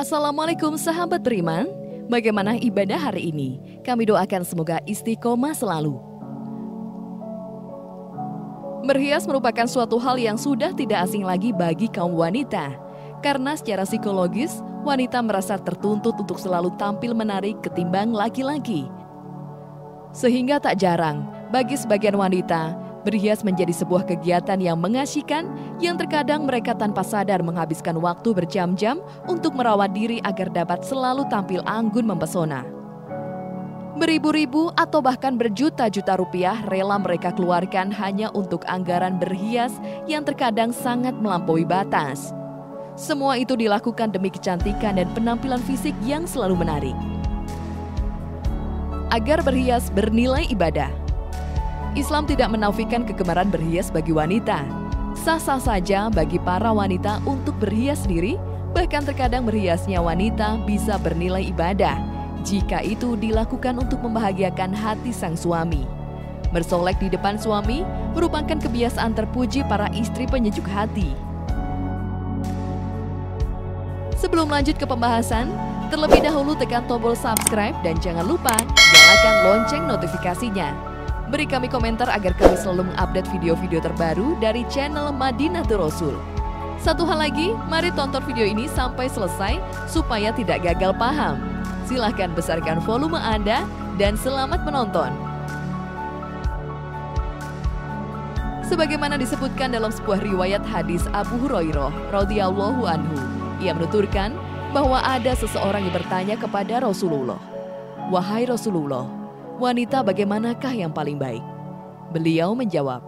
Assalamualaikum sahabat beriman, bagaimana ibadah hari ini? Kami doakan semoga istiqomah selalu. Berhias merupakan suatu hal yang sudah tidak asing lagi bagi kaum wanita. Karena secara psikologis, wanita merasa tertuntut untuk selalu tampil menarik ketimbang laki-laki. Sehingga tak jarang, bagi sebagian wanita, berhias menjadi sebuah kegiatan yang mengasyikkan yang terkadang mereka tanpa sadar menghabiskan waktu berjam-jam untuk merawat diri agar dapat selalu tampil anggun mempesona. Beribu-ribu atau bahkan berjuta-juta rupiah rela mereka keluarkan hanya untuk anggaran berhias yang terkadang sangat melampaui batas. Semua itu dilakukan demi kecantikan dan penampilan fisik yang selalu menarik. Agar berhias bernilai ibadah. Islam tidak menafikan kegemaran berhias bagi wanita. Sah-sah saja bagi para wanita untuk berhias diri, bahkan terkadang berhiasnya wanita bisa bernilai ibadah jika itu dilakukan untuk membahagiakan hati sang suami. Bersolek di depan suami merupakan kebiasaan terpuji para istri penyejuk hati. Sebelum lanjut ke pembahasan, terlebih dahulu tekan tombol subscribe dan jangan lupa nyalakan lonceng notifikasinya. Beri kami komentar agar kami selalu mengupdate video-video terbaru dari channel Madinatul Rasul. Satu hal lagi, mari tonton video ini sampai selesai supaya tidak gagal paham. Silahkan besarkan volume Anda dan selamat menonton. Sebagaimana disebutkan dalam sebuah riwayat hadis Abu Hurairah radhiyallahu anhu, ia menuturkan bahwa ada seseorang yang bertanya kepada Rasulullah, "Wahai Rasulullah, wanita bagaimanakah yang paling baik?" Beliau menjawab,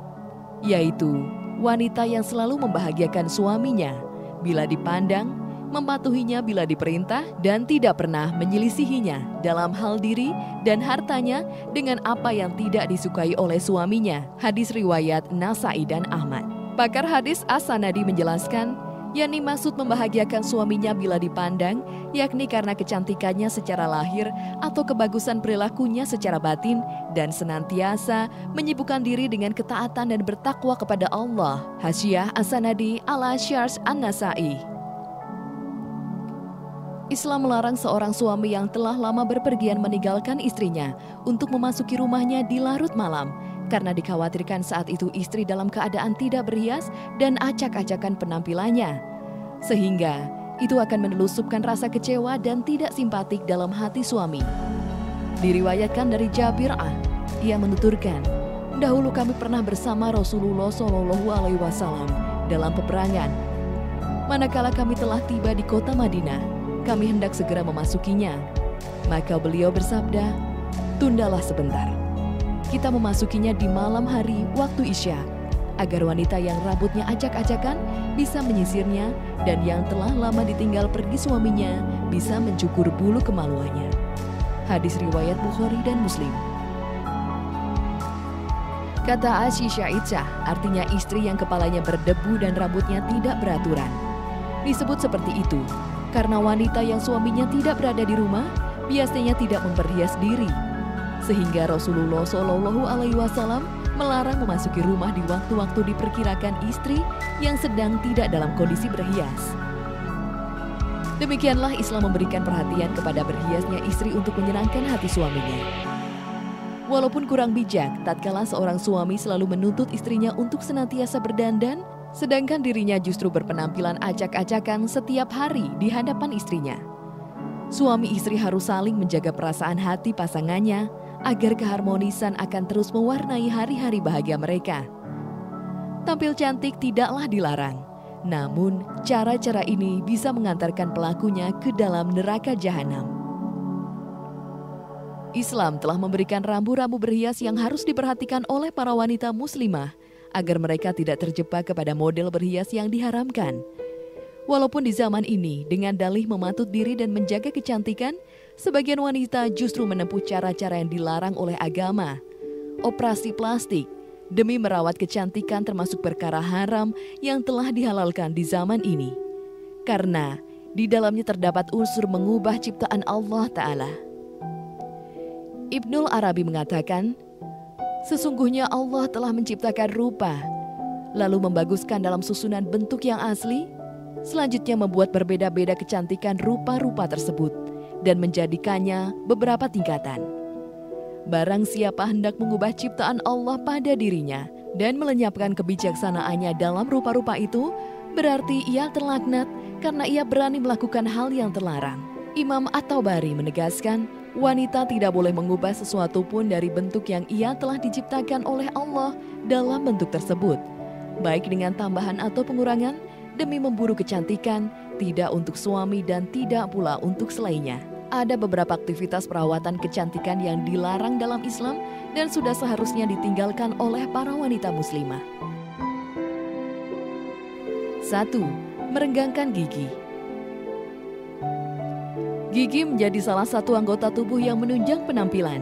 yaitu wanita yang selalu membahagiakan suaminya bila dipandang, mematuhinya bila diperintah, dan tidak pernah menyelisihinya dalam hal diri dan hartanya dengan apa yang tidak disukai oleh suaminya. Hadis riwayat Nasa'i dan Ahmad. Pakar hadis As-Sanadi menjelaskan, yakni maksud membahagiakan suaminya bila dipandang, yakni karena kecantikannya secara lahir atau kebagusan perilakunya secara batin dan senantiasa menyibukkan diri dengan ketaatan dan bertakwa kepada Allah. Hasyiah As-Sanadi ala Syarh An-Nasa'i. Islam melarang seorang suami yang telah lama berpergian meninggalkan istrinya untuk memasuki rumahnya di larut malam, karena dikhawatirkan saat itu istri dalam keadaan tidak berhias dan acak-acakan penampilannya. Sehingga itu akan menelusupkan rasa kecewa dan tidak simpatik dalam hati suami. Diriwayatkan dari Jabir ia menuturkan, "Dahulu kami pernah bersama Rasulullah SAW dalam peperangan. Manakala kami telah tiba di kota Madinah, kami hendak segera memasukinya. Maka beliau bersabda, 'Tundalah sebentar. Kita memasukinya di malam hari waktu Isya, agar wanita yang rambutnya acak-acakan bisa menyisirnya dan yang telah lama ditinggal pergi suaminya bisa mencukur bulu kemaluannya.'" Hadis riwayat Bukhari dan Muslim. Kata Aisyah, artinya istri yang kepalanya berdebu dan rambutnya tidak beraturan. Disebut seperti itu karena wanita yang suaminya tidak berada di rumah biasanya tidak memperhias diri. Sehingga Rasulullah SAW melarang memasuki rumah di waktu-waktu diperkirakan istri yang sedang tidak dalam kondisi berhias. Demikianlah Islam memberikan perhatian kepada berhiasnya istri untuk menyenangkan hati suaminya. Walaupun kurang bijak, tatkala seorang suami selalu menuntut istrinya untuk senantiasa berdandan, sedangkan dirinya justru berpenampilan acak-acakan setiap hari di hadapan istrinya. Suami istri harus saling menjaga perasaan hati pasangannya, agar keharmonisan akan terus mewarnai hari-hari bahagia mereka. Tampil cantik tidaklah dilarang, namun cara-cara ini bisa mengantarkan pelakunya ke dalam neraka jahanam. Islam telah memberikan rambu-rambu berhias yang harus diperhatikan oleh para wanita muslimah, agar mereka tidak terjebak kepada model berhias yang diharamkan. Walaupun di zaman ini, dengan dalih mematut diri dan menjaga kecantikan, sebagian wanita justru menempuh cara-cara yang dilarang oleh agama. Operasi plastik, demi merawat kecantikan termasuk perkara haram yang telah dihalalkan di zaman ini. Karena di dalamnya terdapat unsur mengubah ciptaan Allah Ta'ala. Ibnul Arabi mengatakan, sesungguhnya Allah telah menciptakan rupa, lalu membaguskan dalam susunan bentuk yang asli, Selanjutnya membuat berbeda-beda kecantikan rupa-rupa tersebut dan menjadikannya beberapa tingkatan. Barang siapa hendak mengubah ciptaan Allah pada dirinya dan melenyapkan kebijaksanaannya dalam rupa-rupa itu, berarti ia terlaknat karena ia berani melakukan hal yang terlarang. Imam At-Tabari menegaskan, wanita tidak boleh mengubah sesuatu pun dari bentuk yang ia telah diciptakan oleh Allah dalam bentuk tersebut, baik dengan tambahan atau pengurangan, demi memburu kecantikan, tidak untuk suami dan tidak pula untuk selainnya. Ada beberapa aktivitas perawatan kecantikan yang dilarang dalam Islam dan sudah seharusnya ditinggalkan oleh para wanita muslimah. 1. Merenggangkan gigi. Gigi menjadi salah satu anggota tubuh yang menunjang penampilan.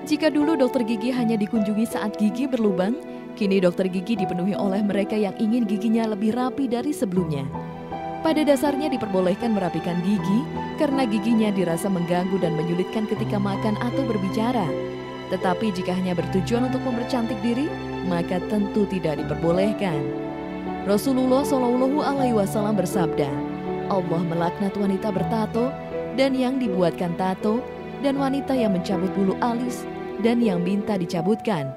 Jika dulu dokter gigi hanya dikunjungi saat gigi berlubang, kini dokter gigi dipenuhi oleh mereka yang ingin giginya lebih rapi dari sebelumnya. Pada dasarnya diperbolehkan merapikan gigi karena giginya dirasa mengganggu dan menyulitkan ketika makan atau berbicara. Tetapi jika hanya bertujuan untuk mempercantik diri, maka tentu tidak diperbolehkan. Rasulullah SAW bersabda, Allah melaknat wanita bertato dan yang dibuatkan tato, dan wanita yang mencabut bulu alis dan yang minta dicabutkan,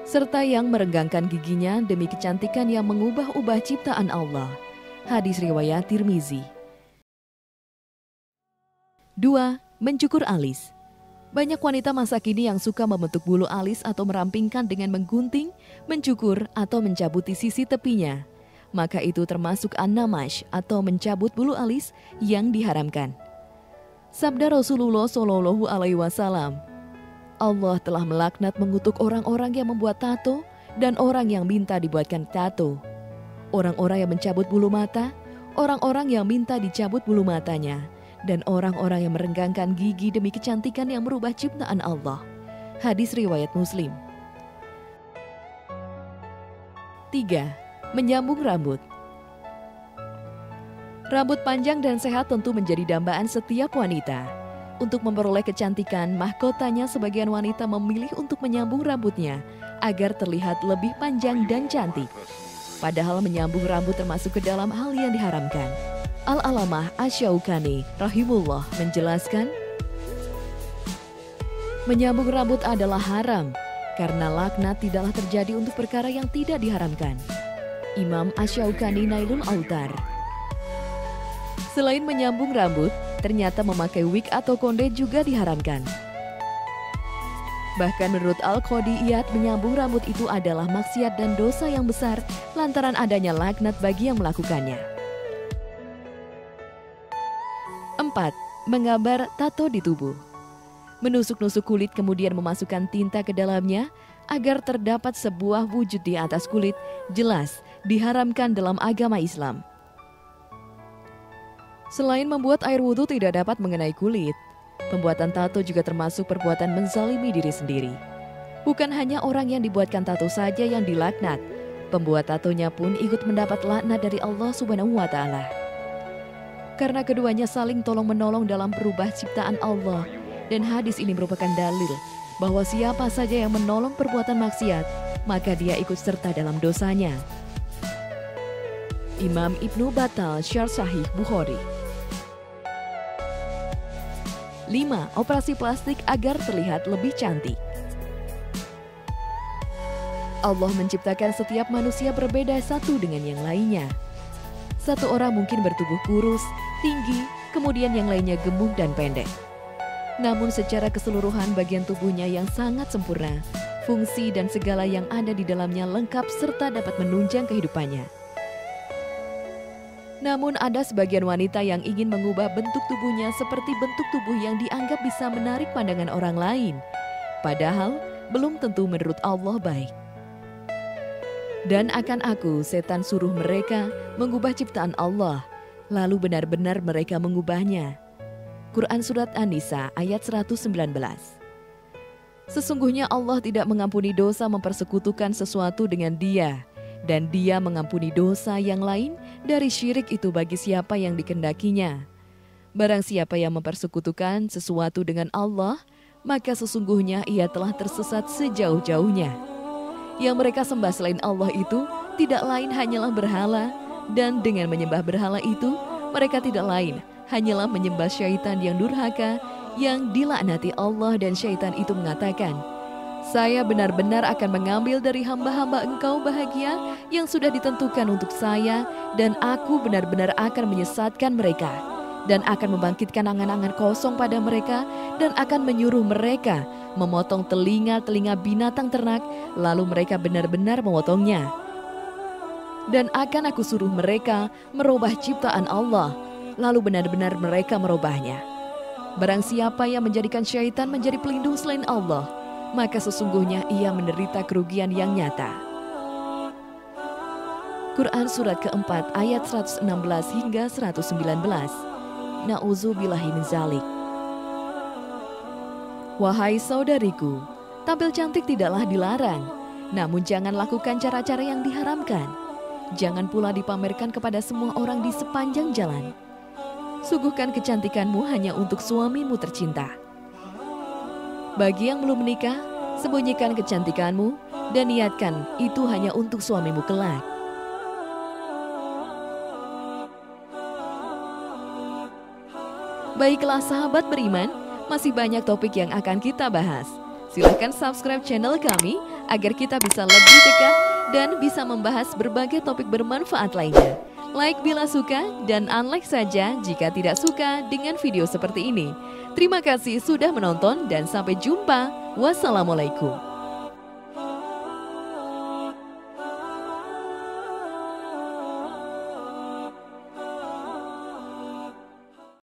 serta yang merenggangkan giginya demi kecantikan yang mengubah-ubah ciptaan Allah. Hadis riwayat Tirmizi. 2. Mencukur alis. Banyak wanita masa kini yang suka membentuk bulu alis atau merampingkan dengan menggunting, mencukur, atau mencabuti sisi tepinya. Maka itu termasuk an-namash atau mencabut bulu alis yang diharamkan. Sabda Rasulullah SAW, Allah telah melaknat mengutuk orang-orang yang membuat tato dan orang yang minta dibuatkan tato, orang-orang yang mencabut bulu mata, orang-orang yang minta dicabut bulu matanya, dan orang-orang yang merenggangkan gigi demi kecantikan yang merubah ciptaan Allah. Hadis riwayat Muslim. 3. Menyambung rambut. Rambut panjang dan sehat tentu menjadi dambaan setiap wanita. Untuk memperoleh kecantikan, mahkotanya sebagian wanita memilih untuk menyambung rambutnya agar terlihat lebih panjang dan cantik. Padahal menyambung rambut termasuk ke dalam hal yang diharamkan. Al-Alamah Asy-Syaukani rahimullah menjelaskan, menyambung rambut adalah haram karena laknat tidaklah terjadi untuk perkara yang tidak diharamkan. Imam Asy-Syaukani Nailul Autar. Selain menyambung rambut, ternyata memakai wig atau konde juga diharamkan. Bahkan menurut Al-Qadiyat, menyambung rambut itu adalah maksiat dan dosa yang besar lantaran adanya laknat bagi yang melakukannya. 4. Menggambar tato di tubuh. Menusuk-nusuk kulit kemudian memasukkan tinta ke dalamnya agar terdapat sebuah wujud di atas kulit, jelas diharamkan dalam agama Islam. Selain membuat air wudhu tidak dapat mengenai kulit, pembuatan tato juga termasuk perbuatan menzalimi diri sendiri. Bukan hanya orang yang dibuatkan tato saja yang dilaknat, pembuat tatonya pun ikut mendapat laknat dari Allah Subhanahu wa Ta'ala. Karena keduanya saling tolong-menolong dalam merubah ciptaan Allah, dan hadis ini merupakan dalil bahwa siapa saja yang menolong perbuatan maksiat, maka dia ikut serta dalam dosanya. Imam Ibnu Battal Syarh Sahih Bukhari. 5. Operasi plastik agar terlihat lebih cantik. Allah menciptakan setiap manusia berbeda satu dengan yang lainnya. Satu orang mungkin bertubuh kurus, tinggi, kemudian yang lainnya gemuk dan pendek. Namun secara keseluruhan bagian tubuhnya yang sangat sempurna, fungsi dan segala yang ada di dalamnya lengkap serta dapat menunjang kehidupannya. Namun ada sebagian wanita yang ingin mengubah bentuk tubuhnya seperti bentuk tubuh yang dianggap bisa menarik pandangan orang lain. Padahal belum tentu menurut Allah baik. Dan akan aku, setan suruh mereka mengubah ciptaan Allah, lalu benar-benar mereka mengubahnya. Quran Surat An-Nisa ayat 119. Sesungguhnya Allah tidak mengampuni dosa mempersekutukan sesuatu dengan Dia, dan Dia mengampuni dosa yang lain dari syirik itu bagi siapa yang dikehendakinya. Barang siapa yang mempersekutukan sesuatu dengan Allah, maka sesungguhnya ia telah tersesat sejauh-jauhnya. Yang mereka sembah selain Allah itu tidak lain hanyalah berhala, dan dengan menyembah berhala itu mereka tidak lain hanyalah menyembah syaitan yang durhaka, yang dilaknati Allah. Dan syaitan itu mengatakan, "Saya benar-benar akan mengambil dari hamba-hamba engkau bahagia yang sudah ditentukan untuk saya, dan aku benar-benar akan menyesatkan mereka, dan akan membangkitkan angan-angan kosong pada mereka, dan akan menyuruh mereka memotong telinga-telinga binatang ternak, lalu mereka benar-benar memotongnya. Dan akan aku suruh mereka merubah ciptaan Allah, lalu benar-benar mereka merubahnya. Barang siapa yang menjadikan syaitan menjadi pelindung selain Allah, maka sesungguhnya ia menderita kerugian yang nyata." Quran Surat keempat ayat 116 hingga 119. Na'udzubillahi min zalik. Wahai saudariku, tampil cantik tidaklah dilarang, namun jangan lakukan cara-cara yang diharamkan. Jangan pula dipamerkan kepada semua orang di sepanjang jalan. Suguhkan kecantikanmu hanya untuk suamimu tercinta. Bagi yang belum menikah, sembunyikan kecantikanmu dan niatkan itu hanya untuk suamimu kelak. Baiklah sahabat beriman, masih banyak topik yang akan kita bahas. Silahkan subscribe channel kami agar kita bisa lebih dekat dan bisa membahas berbagai topik bermanfaat lainnya. Like bila suka dan unlike saja jika tidak suka dengan video seperti ini. Terima kasih sudah menonton dan sampai jumpa. Wassalamualaikum.